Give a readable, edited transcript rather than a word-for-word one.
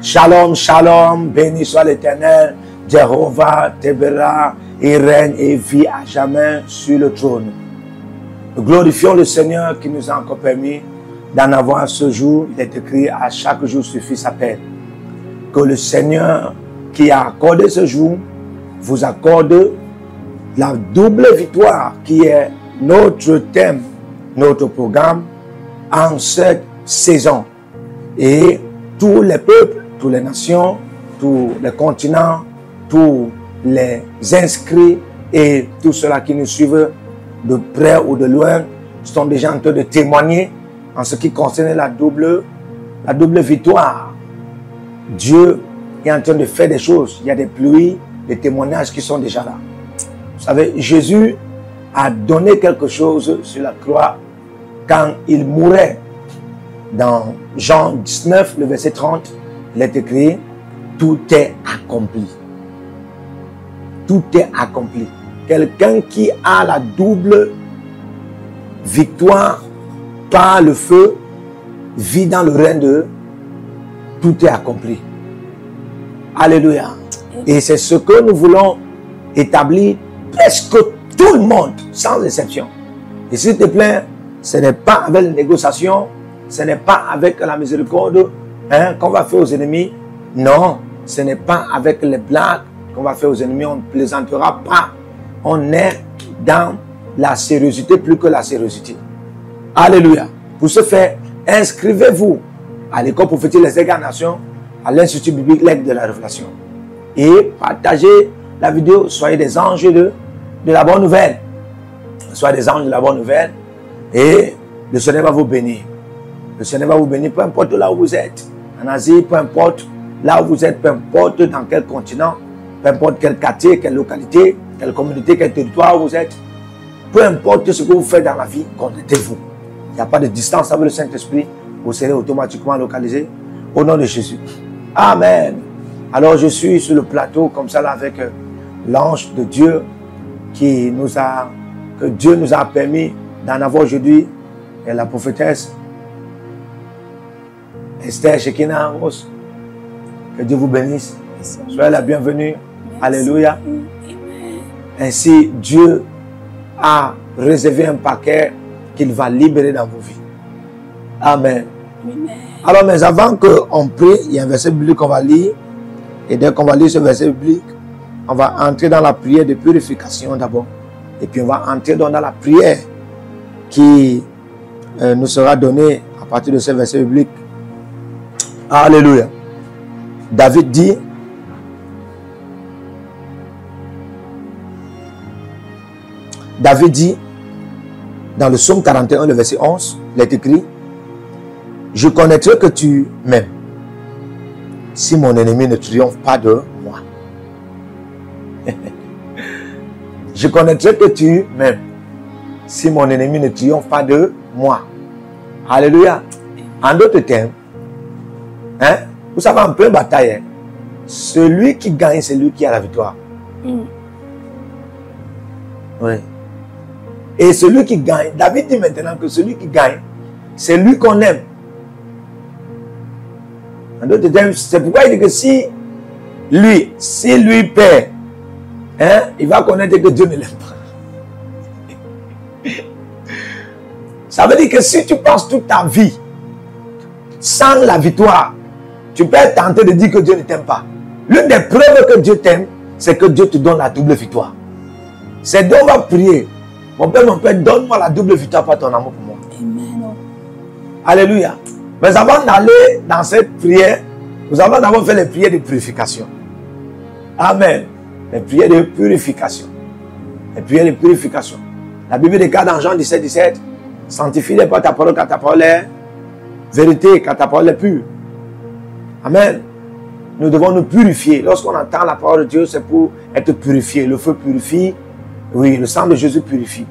Shalom, shalom, béni soit l'Éternel, Jéhovah, Tébéra, il règne et vit à jamais sur le trône. Nous glorifions le Seigneur qui nous a encore permis d'en avoir ce jour. Il est écrit à chaque jour suffit sa peine. Que le Seigneur qui a accordé ce jour vous accorde la double victoire qui est notre thème, notre programme en cette saison. Et tous les peuples, toutes les nations, tous les continents, tous les inscrits et tous ceux-là qui nous suivent de près ou de loin sont déjà en train de témoigner en ce qui concerne la double victoire. Dieu est en train de faire des choses. Il y a des pluies, des témoignages qui sont déjà là. Vous savez, Jésus a donné quelque chose sur la croix quand il mourait. Dans Jean 19, le verset 30, il est écrit « Tout est accompli ». Tout est accompli. Quelqu'un qui a la double victoire par le feu vit dans le règne de tout est accompli. Alléluia. Et c'est ce que nous voulons établir presque tout le monde, sans exception. Et s'il te plaît, ce n'est pas avec les négociations, ce n'est pas avec la miséricorde qu'on va faire aux ennemis. Non, ce n'est pas avec les blagues qu'on va faire aux ennemis. On ne plaisantera pas. On est dans la sérieuxité plus que la sérieuxité. Alléluia. Pour ce faire, inscrivez-vous à l'école prophétique Les Incarnations, à l'Institut biblique L'Aigle de la Révélation. Et partagez la vidéo. Soyez des anges de la bonne nouvelle. Soyez des anges de la bonne nouvelle. Et le Seigneur va vous bénir. Le Seigneur va vous bénir, peu importe là où vous êtes. En Asie, peu importe là où vous êtes, peu importe dans quel continent, peu importe quel quartier, quelle localité, quelle communauté, quel territoire vous êtes. Peu importe ce que vous faites dans la vie, connectez-vous. Il n'y a pas de distance avec le Saint-Esprit. Vous serez automatiquement localisé au nom de Jésus. Amen. Alors je suis sur le plateau comme ça là avec l'ange de Dieu que Dieu nous a permis d'en avoir aujourd'hui. Et la prophétesse Esther Shekina Rose. Que Dieu vous bénisse. Soyez la bienvenue. Alléluia. Ainsi, Dieu a réservé un paquet qu'il va libérer dans vos vies. Amen. Alors, mais avant qu'on prie, il y a un verset biblique qu'on va lire. Et dès qu'on va lire ce verset biblique, on va entrer dans la prière de purification d'abord. Et puis on va entrer dans la prière qui nous sera donnée à partir de ce verset biblique. Alléluia. David dit, dans le psaume 41, le verset 11, il est écrit, « Je connaîtrai que tu m'aimes, si mon ennemi ne triomphe pas de moi. » Je connaîtrai que tu m'aimes, si mon ennemi ne triomphe pas de moi. Alléluia. En d'autres termes, vous savez, en pleine bataille, celui qui gagne, c'est lui qui a la victoire. Oui. Et celui qui gagne, David dit maintenant que celui qui gagne, c'est lui qu'on aime. En d'autres termes, c'est pourquoi il dit que si lui perd, il va connaître que Dieu ne l'aime pas. Ça veut dire que si tu passes toute ta vie sans la victoire, tu peux être tenté de dire que Dieu ne t'aime pas. L'une des preuves que Dieu t'aime, c'est que Dieu te donne la double victoire. C'est donc on va prier. Mon Père, donne-moi la double victoire par ton amour pour moi. Amen. Alléluia. Mais avant d'aller dans cette prière, nous allons d'abord faire les prières de purification. Amen. Les prières de purification. Les prières de purification. La Bible déclare dans Jean 17, 17, sanctifie-les par ta parole, car ta parole est vérité, car ta parole est pure. Amen. Nous devons nous purifier. Lorsqu'on entend la parole de Dieu, c'est pour être purifié. Le feu purifie. Oui, le sang de Jésus purifie.